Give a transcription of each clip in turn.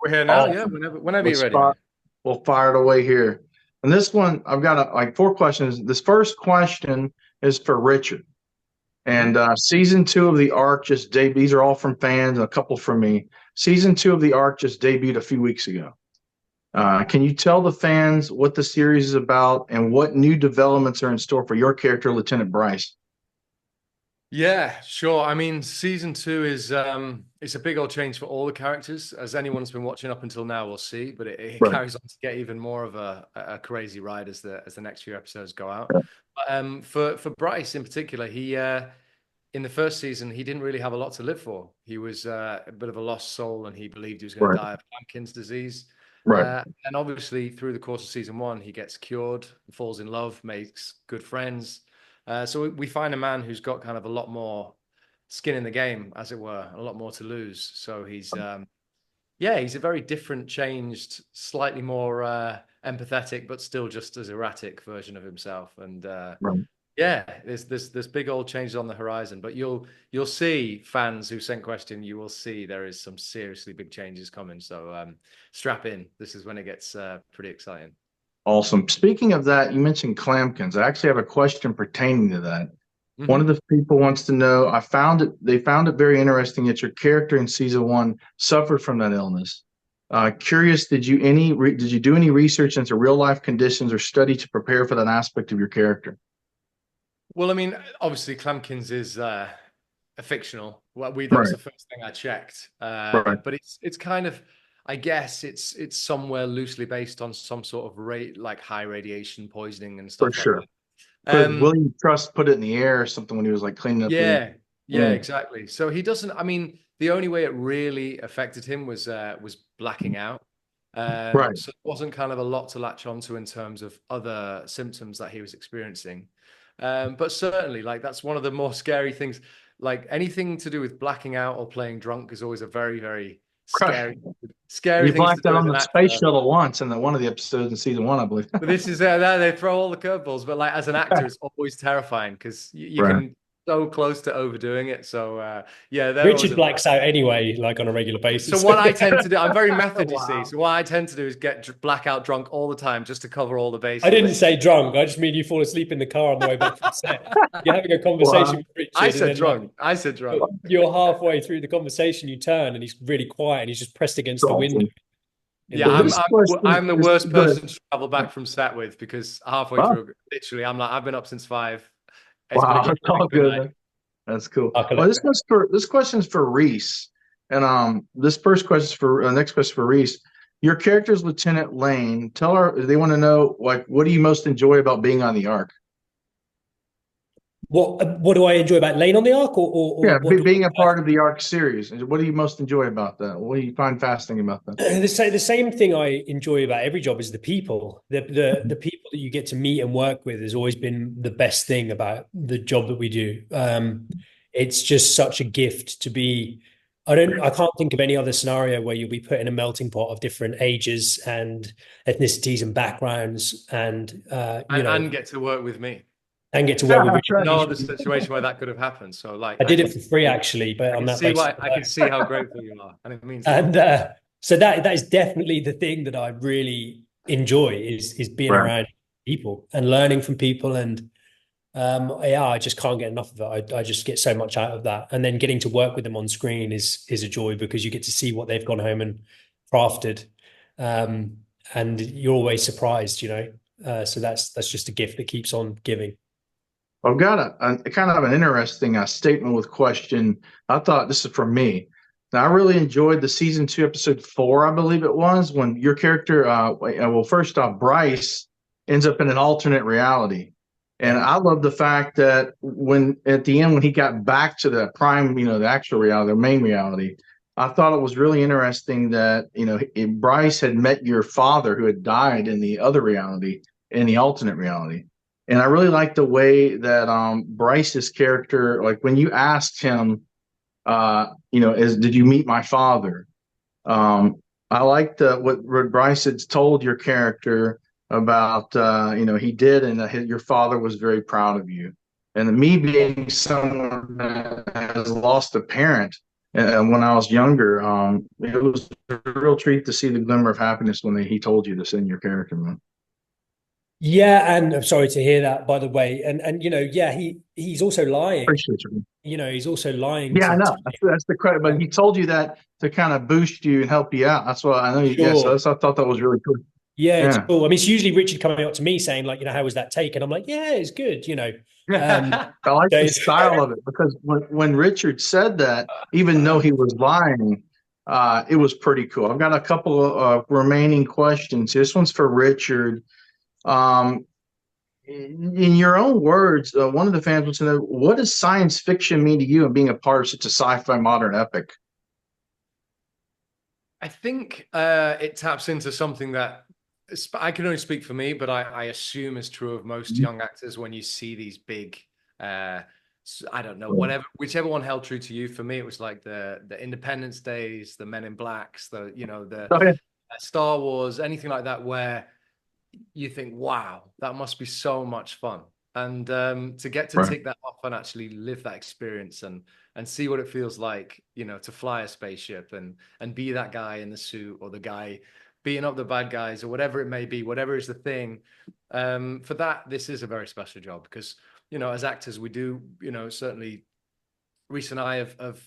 We're here now. Yeah, Awesome. whenever you're Let's ready, mate. spot. We'll fire it away here. And this one, I've got like four questions. This first question is for Richard. Hmm. And season two of the Ark just debuted. These are all from fans, and a couple from me. Season two of the Ark just debuted a few weeks ago. Can you tell the fans what the series is about and what new developments are in store for your character, Lieutenant Bryce? Yeah, sure. I mean, season two is it's a big old change for all the characters, as anyone who's been watching up until now will see. But it Right. carries on to get even more of a crazy ride as the next few episodes go out. But, for Bryce in particular, he in the first season he didn't really have a lot to live for. He was a bit of a lost soul, and he believed he was going to Right. die of Lambkin's disease. Right. And obviously, through the course of season one, he gets cured, falls in love, makes good friends. So we find a man who's got kind of a lot more skin in the game, as it were, a lot more to lose. So yeah, he's a very different, changed, slightly more empathetic, but still just as erratic version of himself. And Right. yeah, there's big old changes on the horizon. But you'll see fans who sent question, you will see there is some seriously big changes coming. So strap in. This is when it gets pretty exciting. Awesome. Speaking of that, you mentioned Clampkins. I actually have a question pertaining to that. One of Hmm. the people wants to know, they found it very interesting that your character in season one suffered from that illness. Curious, did you do any research into real life conditions or study to prepare for that aspect of your character? Well, I mean, obviously, Clampkins is a fictional. Well, that was Right, the first thing I checked. right, But it's kind of, I guess it's somewhere loosely based on some sort of like high radiation poisoning and for stuff like sure. that. Because William Trust put it in the air or something when he was like cleaning up the. Yeah, yeah, Mm, exactly. So he doesn't. I mean, the only way it really affected him was blacking out. right, So it wasn't kind of a lot to latch onto in terms of other symptoms that he was experiencing. But certainly, like that's one of the more scary things. Like anything to do with blacking out or playing drunk is always a very, very right. scary You things to blacked out do as on an the space actor. shuttle once in one of the episodes in season one, I believe. But this is they throw all the curveballs, but like as an actor, it's always terrifying because you Right. can so close to overdoing it. So yeah, they're always Richard a bit. blacks out anyway, like on a regular So basis. what I tend to do, I'm very method, you see. Wow. So what I tend to do is get blackout drunk all the time just to cover all the I didn't bases. say drunk. I just mean you fall asleep in the car on the way back from set. You're having a conversation Wow. with I Richard, and said then like drunk. I said drunk. you're halfway through the conversation, you turn, and he's really quiet, and he's just pressed It's against the window awesome. in Yeah, the So room. this question I'm the is worst good. person to travel back from set with because halfway Wow. through, literally, I'm like, I've been up since 5. It's been a Wow. good It's all good good, night. man. That's cool. I Well, collect it. this question's for Reese. And this first question for next question for Reese. Your character's Lieutenant Lane. Tell her they want to know like what do you most enjoy about being on the Ark? What do I enjoy about Lane on the Ark, Yeah, or what do being a part of the Ark series. What do you most enjoy about that? What do you find fascinating about that? the same thing I enjoy about every job is the people. The people that you get to meet and work with has always been the best thing about the job that we do. It's just such a gift to be. I can't think of any other scenario where you'll be put in a melting pot of different ages and ethnicities and backgrounds, and And get to work with me. and get to work with That's Richard. right. No other situation where that could have happened. So like I did it for free actually, but I on can that see basis why I can see how grateful you are, and it means a lot. and so that is definitely the thing that I really enjoy is being Right. around people and learning from people. And yeah, I just can't get enough of it. I just get so much out of that, and then getting to work with them on screen is a joy because you get to see what they've gone home and crafted. um, and you're always surprised, so that's just a gift that keeps on giving. I've got a kind of an interesting statement with question. I thought this is for me. Now, I really enjoyed the season two, episode four, I believe it was, when your character, well, first off, Bryce ends up in an alternate reality. And Yeah. I love the fact that when at the end, when he got back to the prime, the actual reality, the main reality, I thought it was really interesting that, Bryce had met your father who had died in the other reality, in the alternate reality. And I really like the way that Bryce's character, like when you asked him, is did you meet my father? Um, I liked what Bryce had told your character about, he did, and that your father was very proud of you. And me being someone that has lost a parent, And when I was younger, it was a real treat to see the glimmer of happiness when he told you this in your character, man. Yeah, and I'm sorry to hear that, by the way. And yeah, he's also lying. Appreciate you. He's also lying Yeah, I to know. That's the credit, but he told you that to kind of boost you and help you out. That's what I know. Yeah, so sure. I thought that was really cool. Yeah, it's Yeah. cool. I mean, it's usually Richard coming up to me saying, like, how was that take? And I'm like, yeah, it's good, I like the So style of it because when Richard said that, even though he was lying, it was pretty cool. I've got a couple of remaining questions. This one's for Richard. Um, in your own words, one of the fans wants to know, what does science fiction mean to you and being a part of such a sci-fi modern epic? I think it taps into something that I can only speak for me, but I assume is true of most young actors when you see these big, I don't know, whichever one held true to you. For me, it was like the Independence Days, the Men in Blacks, the Oh, yeah. Star Wars, anything like that, where you think, wow, that must be so much fun. And to get to Right. tick that off and actually live that experience and see what it feels like, to fly a spaceship and be that guy in the suit or the guy beating up the bad guys or whatever it may be, whatever is the thing. For that, this is a very special job because, as actors, we do, certainly Reece and I have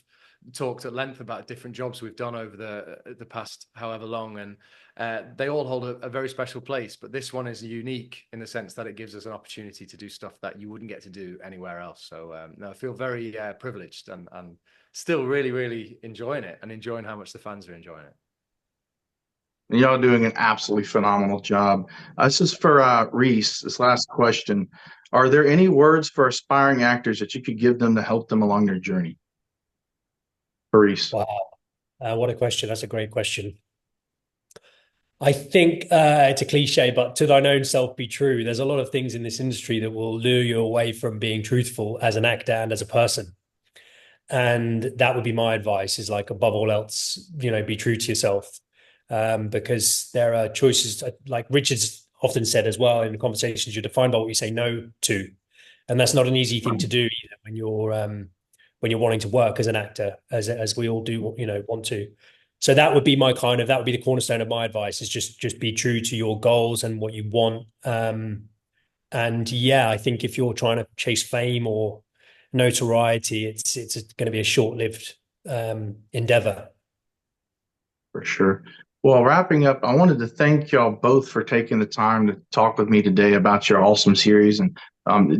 talked at length about different jobs we've done over the past however long, and they all hold a very special place. But this one is unique in the sense that it gives us an opportunity to do stuff that you wouldn't get to do anywhere else. So no, I feel very privileged and still really, really enjoying it and enjoying how much the fans are enjoying it. And y'all doing an absolutely phenomenal job. This is for Reece. This last question. Are there any words for aspiring actors that you could give them to help them along their journey? For Reece. wow, what a question. That's a great question. I think it's a cliche, but to thine own self be true. There's a lot of things in this industry that will lure you away from being truthful as an actor and as a person. And that would be my advice is like above all else, be true to yourself. Because there are choices like Richard's often said as well in conversations, you're defined by what you say no to. And that's not an easy thing to do either when you're wanting to work as an actor, as we all do, want to. So that would be that would be the cornerstone of my advice is just be true to your goals and what you want. And yeah, I think if you're trying to chase fame or notoriety, it's going to be a short-lived endeavor. For sure. Well, wrapping up, I wanted to thank y'all both for taking the time to talk with me today about your awesome series. And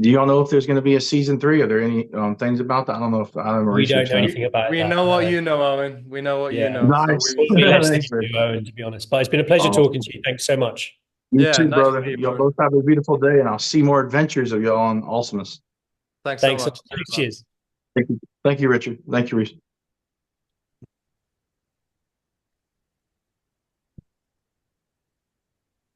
do y'all know if there's going to be a season 3? Are there any things about that? I don't know if I haven't We don't researched know that. anything about We that. know what you know, Owen. We know what you Yeah. know. So Nice. we will Be see. less than Thanks, man. you do, Owen, to be honest. But it's been a pleasure talking to you. Thanks so much. You Yeah, too, nice to brother. meet you, Y'all Owen. both have a beautiful day, and I'll see more adventures of y'all on Awesomeness. Thanks so Thanks so much. much. Cheers. Thank you. Thank you, Richard. Thank you, Reece.